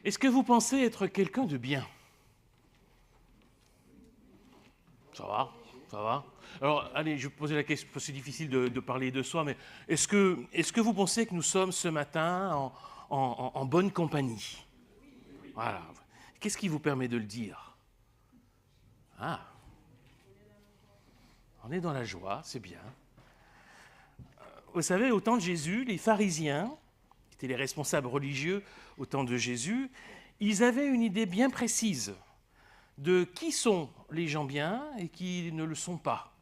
Est-ce que vous pensez être quelqu'un de bien? Ça va, ça va. Alors, allez, je vais poser la question, c'est difficile de parler de soi, mais est-ce que vous pensez que nous sommes ce matin en bonne compagnie? Voilà. Qu'est-ce qui vous permet de le dire? Ah, on est dans la joie, c'est bien. Vous savez, au temps de Jésus, les pharisiens, qui étaient les responsables religieux au temps de Jésus, ils avaient une idée bien précise de qui sont les gens bien et qui ne le sont pas.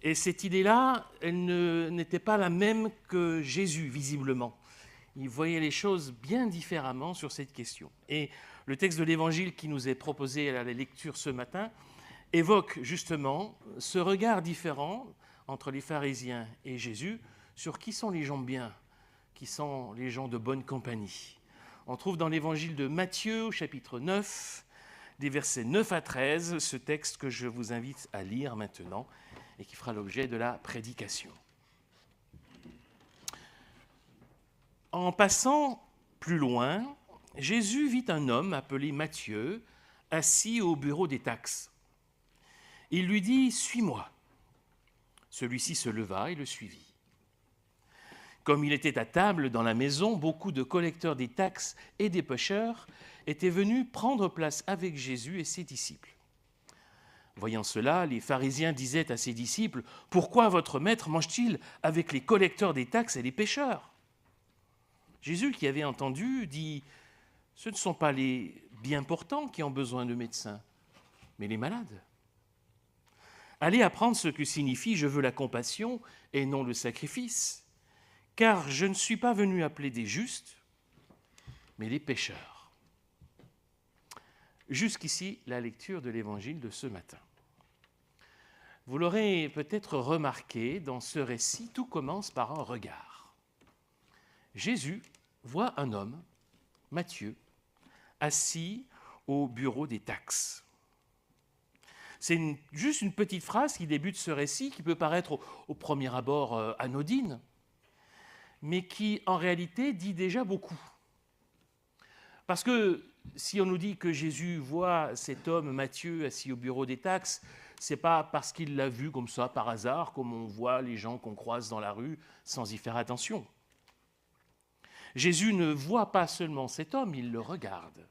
Et cette idée-là, n'était pas la même que Jésus, visiblement. Il voyait les choses bien différemment sur cette question. Et le texte de l'Évangile qui nous est proposé à la lecture ce matin évoque justement ce regard différent entre les pharisiens et Jésus sur qui sont les gens bien, qui sont les gens de bonne compagnie. On trouve dans l'Évangile de Matthieu, au chapitre 9, des versets 9 à 13, ce texte que je vous invite à lire maintenant et qui fera l'objet de la prédication. En passant plus loin, Jésus vit un homme appelé Matthieu, assis au bureau des taxes. Il lui dit « Suis-moi ». Celui-ci se leva et le suivit. Comme il était à table dans la maison, beaucoup de collecteurs des taxes et des pêcheurs étaient venus prendre place avec Jésus et ses disciples. Voyant cela, les pharisiens disaient à ses disciples « Pourquoi votre maître mange-t-il avec les collecteurs des taxes et les pêcheurs ?» Jésus, qui avait entendu, dit « Ce ne sont pas les bien portants qui ont besoin de médecins, mais les malades. Allez apprendre ce que signifie « Je veux la compassion et non le sacrifice ». Car je ne suis pas venu appeler des justes, mais les pécheurs. Jusqu'ici, la lecture de l'Évangile de ce matin. Vous l'aurez peut-être remarqué, dans ce récit, tout commence par un regard. Jésus voit un homme, Matthieu, assis au bureau des taxes. C'est juste une petite phrase qui débute ce récit, qui peut paraître au premier abord anodine, mais qui, en réalité, dit déjà beaucoup. Parce que si on nous dit que Jésus voit cet homme, Matthieu, assis au bureau des taxes, ce n'est pas parce qu'il l'a vu comme ça, par hasard, comme on voit les gens qu'on croise dans la rue sans y faire attention. Jésus ne voit pas seulement cet homme, il le regarde.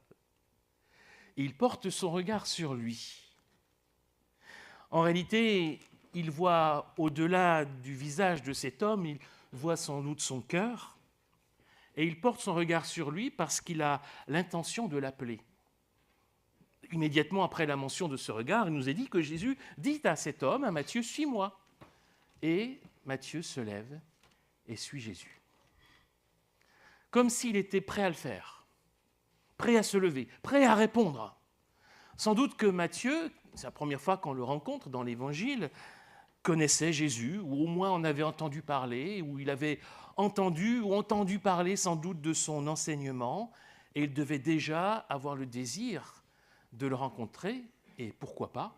Il porte son regard sur lui. En réalité, il voit au-delà du visage de cet homme, il voit sans doute son cœur, et il porte son regard sur lui parce qu'il a l'intention de l'appeler. Immédiatement après la mention de ce regard, il nous est dit que Jésus dit à cet homme, à Matthieu, « Suis-moi ». Et Matthieu se lève et suit Jésus. Comme s'il était prêt à le faire, prêt à se lever, prêt à répondre. Sans doute que Matthieu, c'est la première fois qu'on le rencontre dans l'Évangile, connaissait Jésus, ou au moins en avait entendu parler, ou il avait entendu parler sans doute de son enseignement, et il devait déjà avoir le désir de le rencontrer, et pourquoi pas,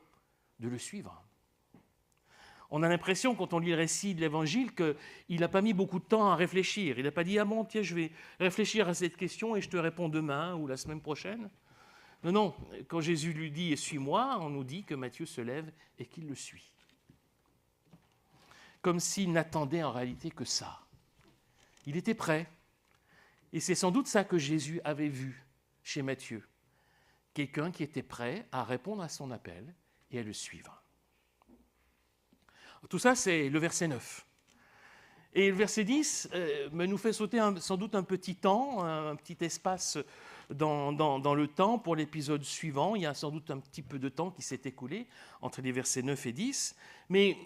de le suivre. On a l'impression, quand on lit le récit de l'Évangile, qu'il n'a pas mis beaucoup de temps à réfléchir. Il n'a pas dit « Ah bon, tiens, je vais réfléchir à cette question et je te réponds demain ou la semaine prochaine ». Non, non, quand Jésus lui dit « Suis-moi », on nous dit que Matthieu se lève et qu'il le suit. Comme s'il n'attendait en réalité que ça. Il était prêt. Et c'est sans doute ça que Jésus avait vu chez Matthieu. Quelqu'un qui était prêt à répondre à son appel et à le suivre. Tout ça, c'est le verset 9. Et le verset 10 nous fait sauter sans doute un petit temps, un petit espace dans le temps pour l'épisode suivant. Il y a sans doute un petit peu de temps qui s'est écoulé entre les versets 9 et 10. Mais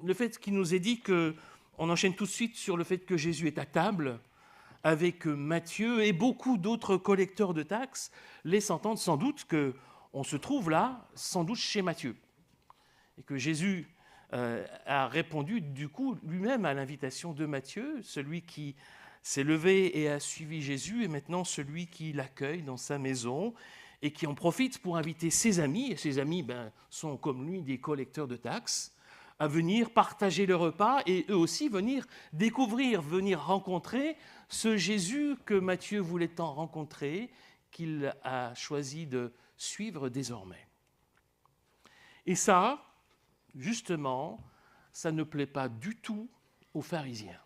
le fait qu'il nous ait dit qu'on enchaîne tout de suite sur le fait que Jésus est à table avec Matthieu et beaucoup d'autres collecteurs de taxes, laisse entendre sans doute qu'on se trouve là, sans doute chez Matthieu. Et que Jésus a répondu du coup lui-même à l'invitation de Matthieu, celui qui s'est levé et a suivi Jésus, et maintenant celui qui l'accueille dans sa maison et qui en profite pour inviter ses amis, et ses amis sont comme lui des collecteurs de taxes, à venir partager le repas et eux aussi venir découvrir, venir rencontrer ce Jésus que Matthieu voulait tant rencontrer, qu'il a choisi de suivre désormais. Et ça, justement, ça ne plaît pas du tout aux pharisiens.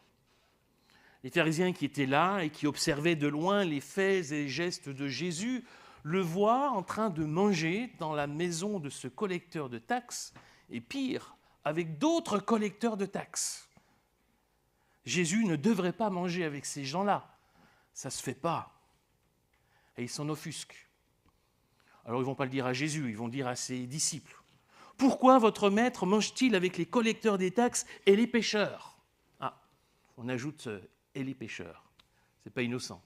Les pharisiens qui étaient là et qui observaient de loin les faits et les gestes de Jésus le voient en train de manger dans la maison de ce collecteur de taxes, et pire, avec d'autres collecteurs de taxes. Jésus ne devrait pas manger avec ces gens-là. Ça ne se fait pas. Et ils s'en offusquent. Alors ils ne vont pas le dire à Jésus, ils vont le dire à ses disciples. Pourquoi votre maître mange-t-il avec les collecteurs des taxes et les pécheurs ? Ah, on ajoute et les pécheurs. Ce n'est pas innocent.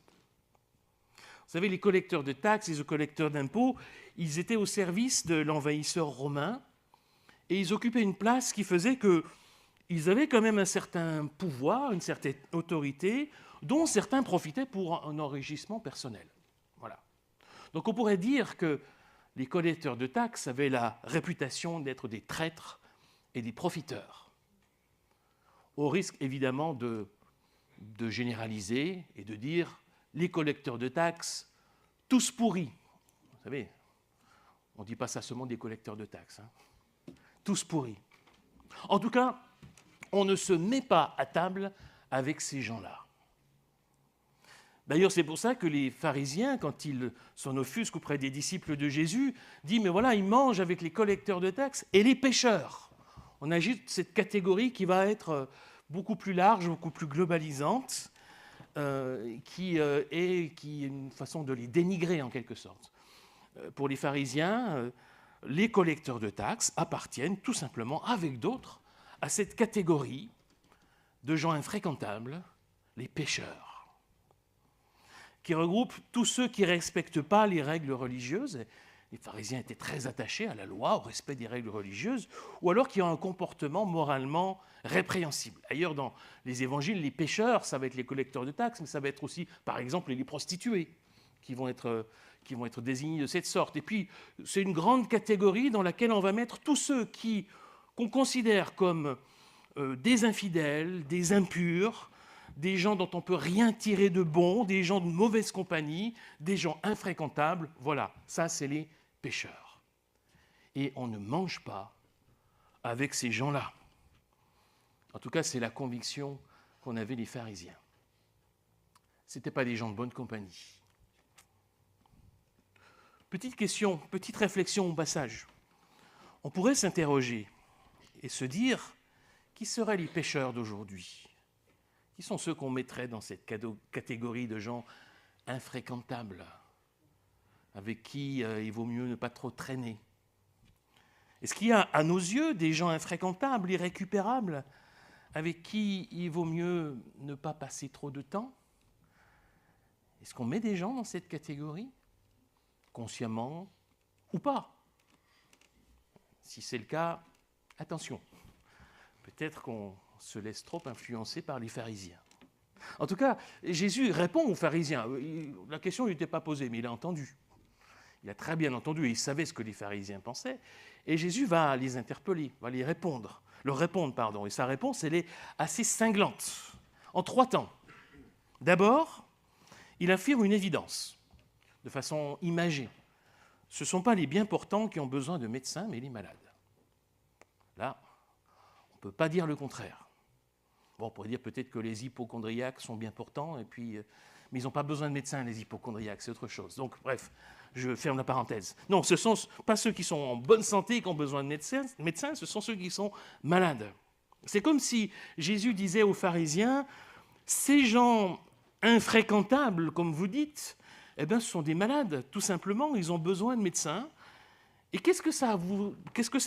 Vous savez, les collecteurs de taxes et les collecteurs d'impôts, ils étaient au service de l'envahisseur romain et ils occupaient une place qui faisait qu'ils avaient quand même un certain pouvoir, une certaine autorité, dont certains profitaient pour un enrichissement personnel. Voilà. Donc on pourrait dire que les collecteurs de taxes avaient la réputation d'être des traîtres et des profiteurs, au risque évidemment de généraliser et de dire les collecteurs de taxes, tous pourris. Vous savez, on ne dit pas ça seulement des collecteurs de taxes, hein. Tous pourris. En tout cas, on ne se met pas à table avec ces gens-là. D'ailleurs, c'est pour ça que les pharisiens, quand ils s'en offusquent auprès des disciples de Jésus, disent « Mais voilà, ils mangent avec les collecteurs de taxes et les pécheurs ». On agite cette catégorie qui va être beaucoup plus large, beaucoup plus globalisante, qui est une façon de les dénigrer en quelque sorte. Pour les pharisiens, les collecteurs de taxes appartiennent tout simplement, avec d'autres, à cette catégorie de gens infréquentables, les pécheurs, qui regroupe tous ceux qui ne respectent pas les règles religieuses. Les pharisiens étaient très attachés à la loi, au respect des règles religieuses, ou alors qui ont un comportement moralement répréhensible. D'ailleurs, dans les évangiles, les pécheurs, ça va être les collecteurs de taxes, mais ça va être aussi, par exemple, les prostituées qui vont être désignés de cette sorte. Et puis, c'est une grande catégorie dans laquelle on va mettre tous ceux qu'on considère comme des infidèles, des impurs, des gens dont on ne peut rien tirer de bon, des gens de mauvaise compagnie, des gens infréquentables. Voilà, ça c'est les pécheurs. Et on ne mange pas avec ces gens-là. En tout cas, c'est la conviction qu'en avaient les pharisiens. Ce n'étaient pas des gens de bonne compagnie. Petite question, petite réflexion au passage. On pourrait s'interroger et se dire, qui seraient les pécheurs d'aujourd'hui ? Qui sont ceux qu'on mettrait dans cette catégorie de gens infréquentables, avec qui il vaut mieux ne pas trop traîner ? Est-ce qu'il y a à nos yeux des gens infréquentables, irrécupérables, avec qui il vaut mieux ne pas passer trop de temps ? Est-ce qu'on met des gens dans cette catégorie, consciemment ou pas ? Si c'est le cas, attention. Peut-être qu'on se laisse trop influencer par les pharisiens. En tout cas, Jésus répond aux pharisiens. La question ne lui était pas posée, mais il a entendu. Il a très bien entendu et il savait ce que les pharisiens pensaient. Et Jésus va les interpeller, va leur répondre. Et sa réponse, elle est assez cinglante, en 3 temps. D'abord, il affirme une évidence, de façon imagée. Ce ne sont pas les bien portants qui ont besoin de médecins, mais les malades. Là, on ne peut pas dire le contraire. Bon, on pourrait dire peut-être que les hypocondriaques sont bien portants, mais ils n'ont pas besoin de médecins, les hypocondriaques, c'est autre chose. Donc, bref, je ferme la parenthèse. Non, ce ne sont pas ceux qui sont en bonne santé et qui ont besoin de médecins, ce sont ceux qui sont malades. C'est comme si Jésus disait aux pharisiens, ces gens infréquentables, comme vous dites, eh bien, ce sont des malades, tout simplement, ils ont besoin de médecins. Et qu'est-ce que ça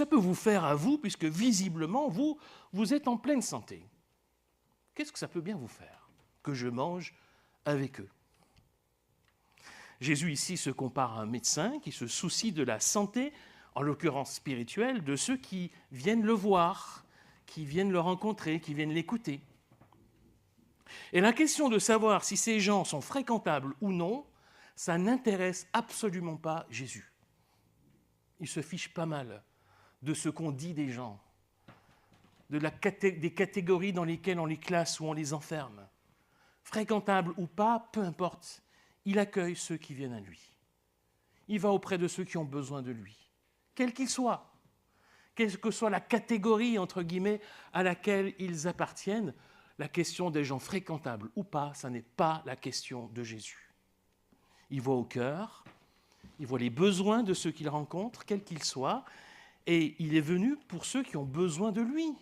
peut vous faire à vous, puisque visiblement, vous êtes en pleine santé ? Qu'est-ce que ça peut bien vous faire que je mange avec eux ? Jésus ici se compare à un médecin qui se soucie de la santé, en l'occurrence spirituelle, de ceux qui viennent le voir, qui viennent le rencontrer, qui viennent l'écouter. Et la question de savoir si ces gens sont fréquentables ou non, ça n'intéresse absolument pas Jésus. Il se fiche pas mal de ce qu'on dit des gens. des catégories dans lesquelles on les classe ou on les enferme. Fréquentable ou pas, peu importe, il accueille ceux qui viennent à lui. Il va auprès de ceux qui ont besoin de lui, quels qu'ils soient, quelle que soit la catégorie, entre guillemets, à laquelle ils appartiennent. La question des gens fréquentables ou pas, ça n'est pas la question de Jésus. Il voit au cœur, il voit les besoins de ceux qu'il rencontre, quels qu'ils soient, et il est venu pour ceux qui ont besoin de lui.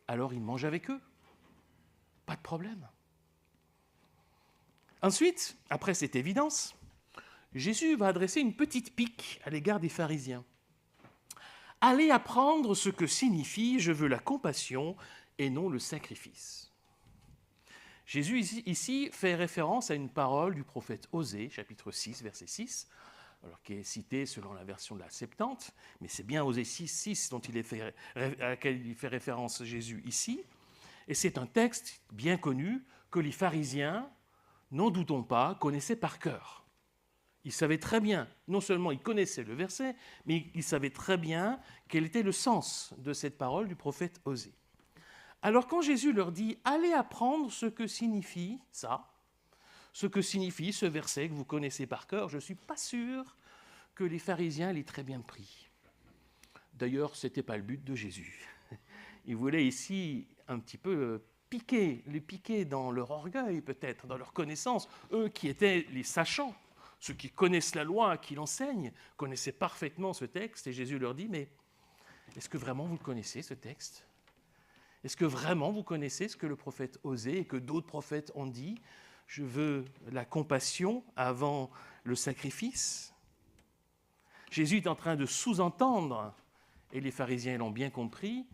Alors il mange avec eux. Pas de problème. Ensuite, après cette évidence, Jésus va adresser une petite pique à l'égard des pharisiens. Allez apprendre ce que signifie « je veux la compassion et non le sacrifice ». Jésus ici fait référence à une parole du prophète Osée, chapitre 6, verset 6, alors qui est citée selon la version de la Septante, mais c'est bien Osée 6, 6 dont à laquelle il fait référence Jésus ici. Et c'est un texte bien connu que les pharisiens, n'en doutons pas, connaissaient par cœur. Ils savaient très bien, non seulement ils connaissaient le verset, mais ils savaient très bien quel était le sens de cette parole du prophète Osée. Alors quand Jésus leur dit « allez apprendre ce que signifie ça », ce que signifie ce verset que vous connaissez par cœur, je ne suis pas sûr que les pharisiens l'aient très bien pris. D'ailleurs, ce n'était pas le but de Jésus. Il voulait ici un petit peu les piquer dans leur orgueil peut-être, dans leur connaissance. Eux qui étaient les sachants, ceux qui connaissent la loi, qui l'enseignent, connaissaient parfaitement ce texte. Et Jésus leur dit, mais est-ce que vraiment vous le connaissez, ce texte ? Est-ce que vraiment vous connaissez ce que le prophète Osée et que d'autres prophètes ont dit ? Je veux la compassion avant le sacrifice. Jésus est en train de sous-entendre, et les pharisiens l'ont bien compris,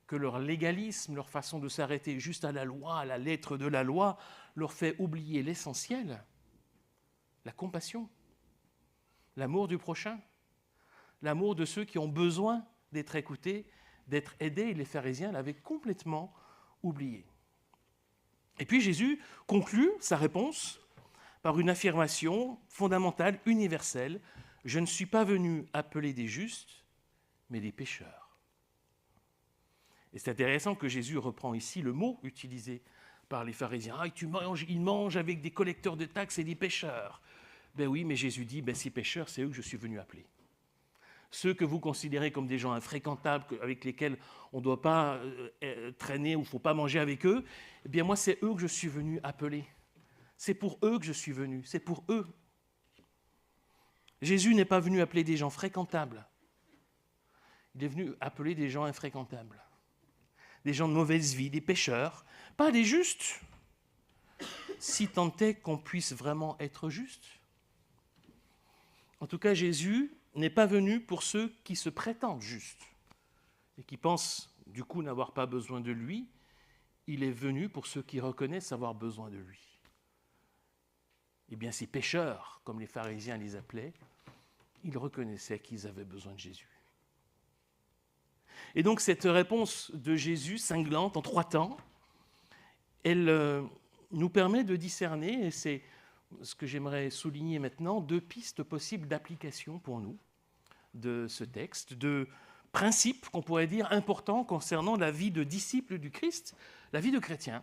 que leur légalisme, leur façon de s'arrêter juste à la loi, à la lettre de la loi, leur fait oublier l'essentiel, la compassion, l'amour du prochain, l'amour de ceux qui ont besoin d'être écoutés, d'être aidés. Et les pharisiens l'avaient complètement oublié. Et puis Jésus conclut sa réponse par une affirmation fondamentale, universelle. « Je ne suis pas venu appeler des justes, mais des pécheurs. » Et c'est intéressant que Jésus reprend ici le mot utilisé par les pharisiens. « Ah, ils mangent avec des collecteurs de taxes et des pécheurs. » Ben oui, mais Jésus dit, ces pécheurs, c'est eux que je suis venu appeler. Ceux que vous considérez comme des gens infréquentables, avec lesquels on ne doit pas traîner ou il ne faut pas manger avec eux, eh bien moi, c'est eux que je suis venu appeler. C'est pour eux que je suis venu, c'est pour eux. Jésus n'est pas venu appeler des gens fréquentables. Il est venu appeler des gens infréquentables. Des gens de mauvaise vie, des pécheurs, pas des justes, si tant est qu'on puisse vraiment être juste. En tout cas, Jésus n'est pas venu pour ceux qui se prétendent justes et qui pensent du coup n'avoir pas besoin de lui. Il est venu pour ceux qui reconnaissent avoir besoin de lui. Eh bien, ces pécheurs, comme les pharisiens les appelaient, ils reconnaissaient qu'ils avaient besoin de Jésus. Et donc cette réponse de Jésus, cinglante, en 3 temps, elle nous permet de discerner, et c'est ce que j'aimerais souligner maintenant, 2 pistes possibles d'application pour nous de ce texte, 2 principes qu'on pourrait dire importants concernant la vie de disciple du Christ, la vie de chrétien,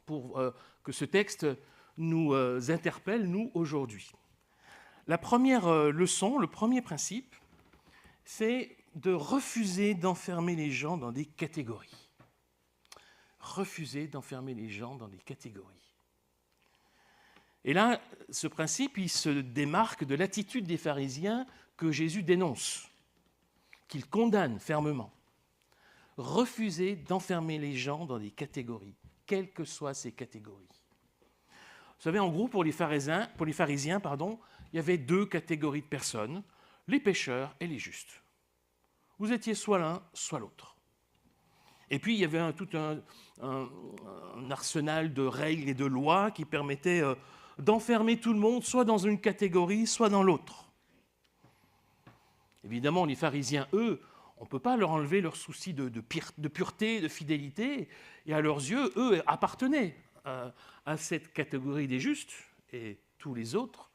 pour que ce texte nous interpelle, nous, aujourd'hui. La première leçon, le premier principe, c'est de refuser d'enfermer les gens dans des catégories. Refuser d'enfermer les gens dans des catégories. Et là, ce principe, il se démarque de l'attitude des pharisiens que Jésus dénonce, qu'il condamne fermement. Refuser d'enfermer les gens dans des catégories, quelles que soient ces catégories. Vous savez, en gros, pour les pharisiens, il y avait 2 catégories de personnes, les pécheurs et les justes. Vous étiez soit l'un, soit l'autre. Et puis, il y avait tout un arsenal de règles et de lois qui permettaient d'enfermer tout le monde, soit dans une catégorie, soit dans l'autre. Évidemment, les pharisiens, eux, on ne peut pas leur enlever leur souci de pureté, de fidélité, et à leurs yeux, eux appartenaient à cette catégorie des justes, et tous les autres,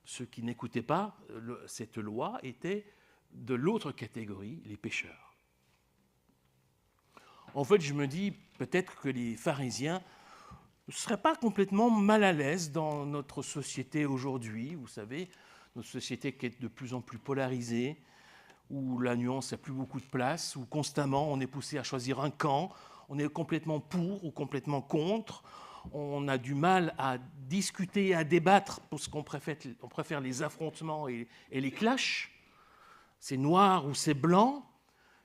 ceux qui n'écoutaient pas cette loi, étaient de l'autre catégorie, les pécheurs. En fait, je me dis peut-être que les pharisiens ne seraient pas complètement mal à l'aise dans notre société aujourd'hui. Vous savez, notre société qui est de plus en plus polarisée, où la nuance n'a plus beaucoup de place, où constamment on est poussé à choisir un camp, on est complètement pour ou complètement contre, on a du mal à discuter, à débattre, parce qu'on préfère les affrontements et les clashs. C'est noir ou c'est blanc,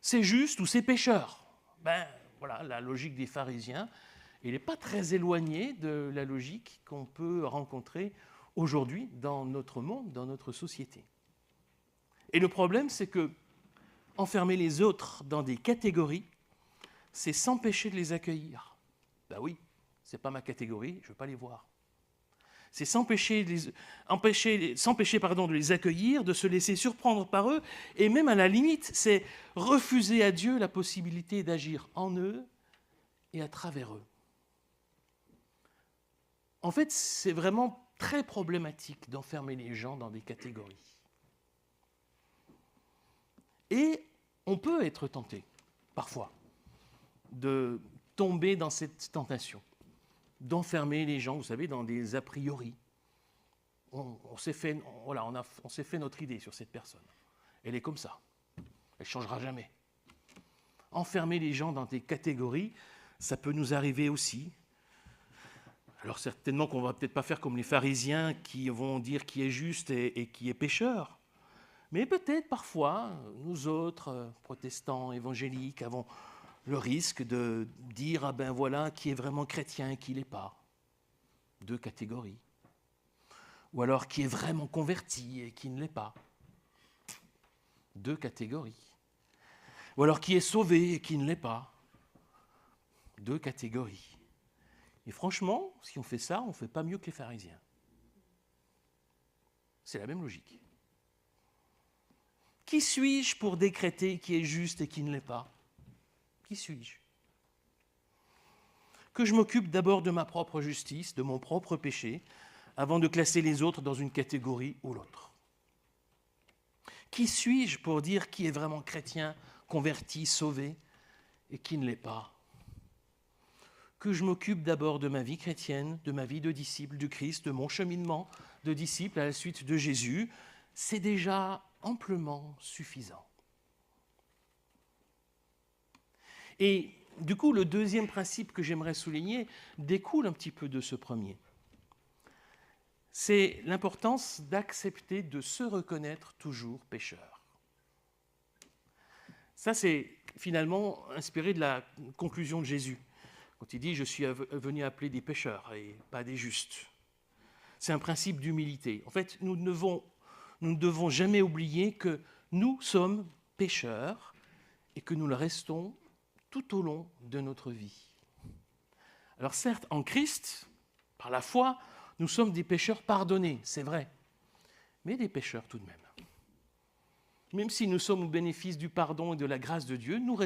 c'est juste ou c'est pécheur. Ben voilà, la logique des pharisiens, elle n'est pas très éloignée de la logique qu'on peut rencontrer aujourd'hui dans notre monde, dans notre société. Et le problème, c'est que enfermer les autres dans des catégories, c'est s'empêcher de les accueillir. Ben oui, ce n'est pas ma catégorie, je ne veux pas les voir. C'est s'empêcher de les accueillir, de se laisser surprendre par eux, et même à la limite, c'est refuser à Dieu la possibilité d'agir en eux et à travers eux. En fait, c'est vraiment très problématique d'enfermer les gens dans des catégories. Et on peut être tenté, parfois, de tomber dans cette tentation, d'enfermer les gens, vous savez, dans des a priori. On s'est fait notre idée sur cette personne. Elle est comme ça. Elle ne changera jamais. Enfermer les gens dans des catégories, ça peut nous arriver aussi. Alors certainement qu'on ne va peut-être pas faire comme les pharisiens qui vont dire qui est juste et qui est pécheur. Mais peut-être parfois, nous autres, protestants, évangéliques, avons le risque de dire, ah ben voilà, qui est vraiment chrétien et qui ne l'est pas. Deux catégories. Ou alors qui est vraiment converti et qui ne l'est pas. Deux catégories. Ou alors qui est sauvé et qui ne l'est pas. Deux catégories. Et franchement, si on fait ça, on ne fait pas mieux que les pharisiens. C'est la même logique. Qui suis-je pour décréter qui est juste et qui ne l'est pas? Qui suis-je? Que je m'occupe d'abord de ma propre justice, de mon propre péché, avant de classer les autres dans une catégorie ou l'autre. Qui suis-je pour dire qui est vraiment chrétien, converti, sauvé, et qui ne l'est pas? Que je m'occupe d'abord de ma vie chrétienne, de ma vie de disciple du Christ, de mon cheminement de disciple à la suite de Jésus, c'est déjà amplement suffisant. Et du coup, le deuxième principe que j'aimerais souligner découle un petit peu de ce premier. C'est l'importance d'accepter de se reconnaître toujours pécheur. Ça, c'est finalement inspiré de la conclusion de Jésus, quand il dit « Je suis venu appeler des pécheurs et pas des justes ». C'est un principe d'humilité. En fait, nous ne devons jamais oublier que nous sommes pécheurs et que nous le restons tout au long de notre vie. Alors certes, en Christ, par la foi, nous sommes des pécheurs pardonnés, c'est vrai, mais des pécheurs tout de même. Même si nous sommes au bénéfice du pardon et de la grâce de Dieu, nous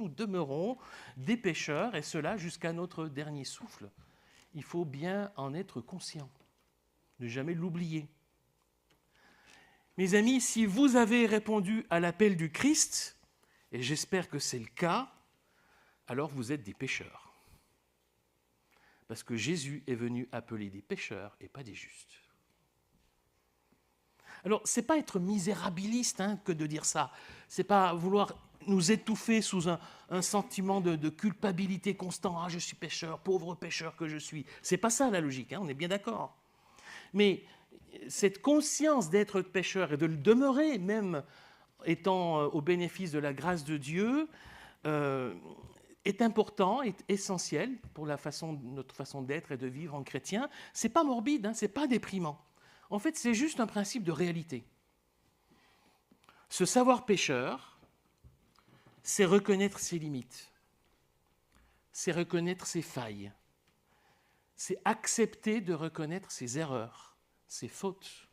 demeurons des pécheurs, et cela jusqu'à notre dernier souffle. Il faut bien en être conscient, ne jamais l'oublier. Mes amis, si vous avez répondu à l'appel du Christ, et j'espère que c'est le cas, alors vous êtes des pécheurs. Parce que Jésus est venu appeler des pécheurs et pas des justes. Alors, ce n'est pas être misérabiliste que de dire ça. Ce n'est pas vouloir nous étouffer sous un sentiment de culpabilité constant. « Ah, je suis pécheur, pauvre pécheur que je suis. » Ce n'est pas ça la logique, on est bien d'accord. Mais cette conscience d'être pécheur et de le demeurer, même étant au bénéfice de la grâce de Dieu, est important, est essentiel pour notre façon d'être et de vivre en chrétien. Ce n'est pas morbide, ce n'est pas déprimant. En fait, c'est juste un principe de réalité. Se savoir pécheur, c'est reconnaître ses limites, c'est reconnaître ses failles, c'est accepter de reconnaître ses erreurs, ses fautes.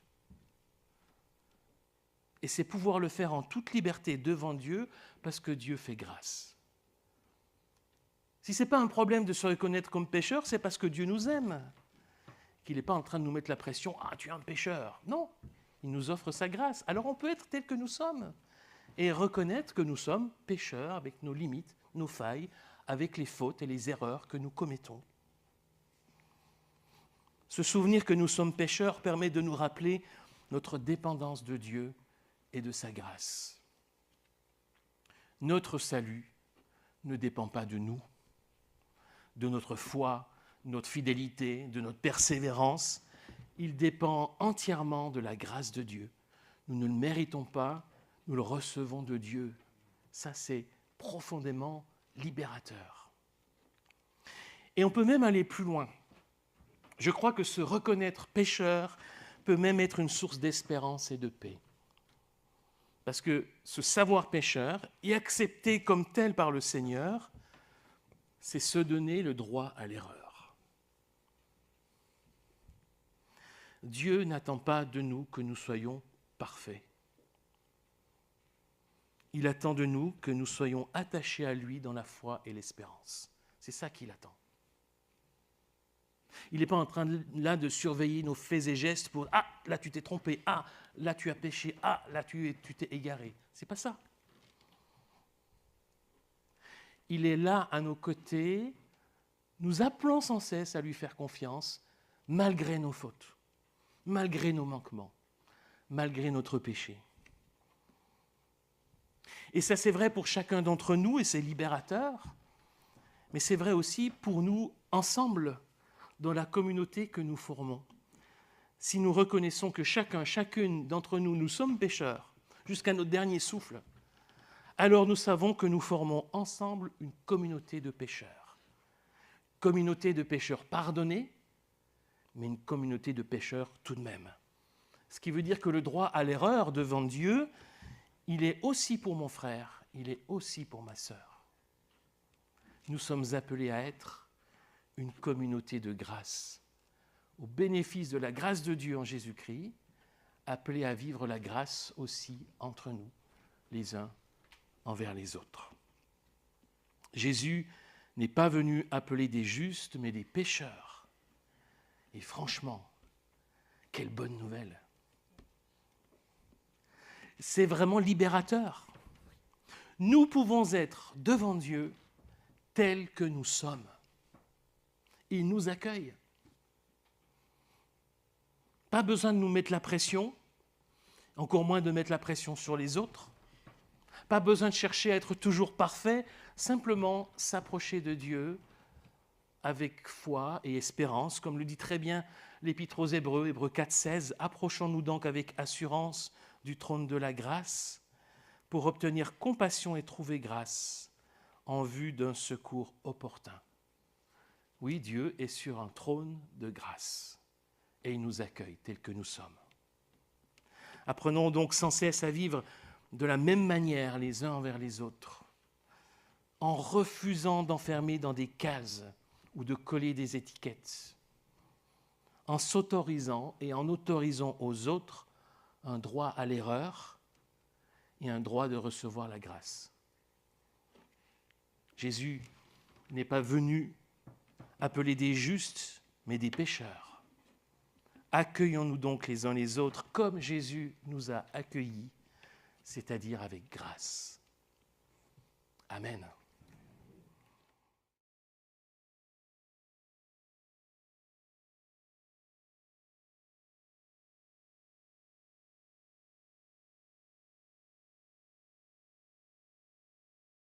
Et c'est pouvoir le faire en toute liberté devant Dieu parce que Dieu fait grâce. Si ce n'est pas un problème de se reconnaître comme pécheur, c'est parce que Dieu nous aime, qu'il n'est pas en train de nous mettre la pression « Ah, tu es un pécheur !» Non, il nous offre sa grâce. Alors on peut être tel que nous sommes et reconnaître que nous sommes pécheurs avec nos limites, nos failles, avec les fautes et les erreurs que nous commettons. Se souvenir que nous sommes pécheurs permet de nous rappeler notre dépendance de Dieu et de sa grâce. Notre salut ne dépend pas de nous, de notre foi, de notre fidélité, de notre persévérance. Il dépend entièrement de la grâce de Dieu. Nous ne le méritons pas, nous le recevons de Dieu. Ça, c'est profondément libérateur. Et on peut même aller plus loin. Je crois que se reconnaître pécheur peut même être une source d'espérance et de paix. Parce que ce savoir pécheur, et accepté comme tel par le Seigneur, c'est se donner le droit à l'erreur. Dieu n'attend pas de nous que nous soyons parfaits. Il attend de nous que nous soyons attachés à lui dans la foi et l'espérance. C'est ça qu'il attend. Il n'est pas en train là de surveiller nos faits et gestes pour « Ah, là tu t'es trompé. Ah, là tu as péché. Ah, là tu t'es égaré. » C'est pas ça. Il est là à nos côtés, nous appelant sans cesse à lui faire confiance, malgré nos fautes, malgré nos manquements, malgré notre péché. Et ça c'est vrai pour chacun d'entre nous et c'est libérateur, mais c'est vrai aussi pour nous ensemble, dans la communauté que nous formons. Si nous reconnaissons que chacune d'entre nous, nous sommes pécheurs, jusqu'à notre dernier souffle, alors nous savons que nous formons ensemble une communauté de pécheurs. Communauté de pécheurs pardonnés, mais une communauté de pécheurs tout de même. Ce qui veut dire que le droit à l'erreur devant Dieu, il est aussi pour mon frère, il est aussi pour ma sœur. Nous sommes appelés à être une communauté de grâce, au bénéfice de la grâce de Dieu en Jésus-Christ, appelés à vivre la grâce aussi entre nous, les uns envers les autres. Jésus n'est pas venu appeler des justes, mais des pécheurs. Et franchement, quelle bonne nouvelle! C'est vraiment libérateur. Nous pouvons être devant Dieu tels que nous sommes. Il nous accueille. Pas besoin de nous mettre la pression, encore moins de mettre la pression sur les autres. Pas besoin de chercher à être toujours parfait, simplement s'approcher de Dieu avec foi et espérance, comme le dit très bien l'Épître aux Hébreux, Hébreux 4,16. Approchons-nous donc avec assurance du trône de la grâce pour obtenir compassion et trouver grâce en vue d'un secours opportun. Oui, Dieu est sur un trône de grâce et il nous accueille tels que nous sommes. Apprenons donc sans cesse à vivre de la même manière les uns envers les autres, en refusant d'enfermer dans des cases ou de coller des étiquettes, en s'autorisant et en autorisant aux autres un droit à l'erreur et un droit de recevoir la grâce. Jésus n'est pas venu appeler des justes, mais des pécheurs. Accueillons-nous donc les uns les autres comme Jésus nous a accueillis, c'est-à-dire avec grâce. Amen.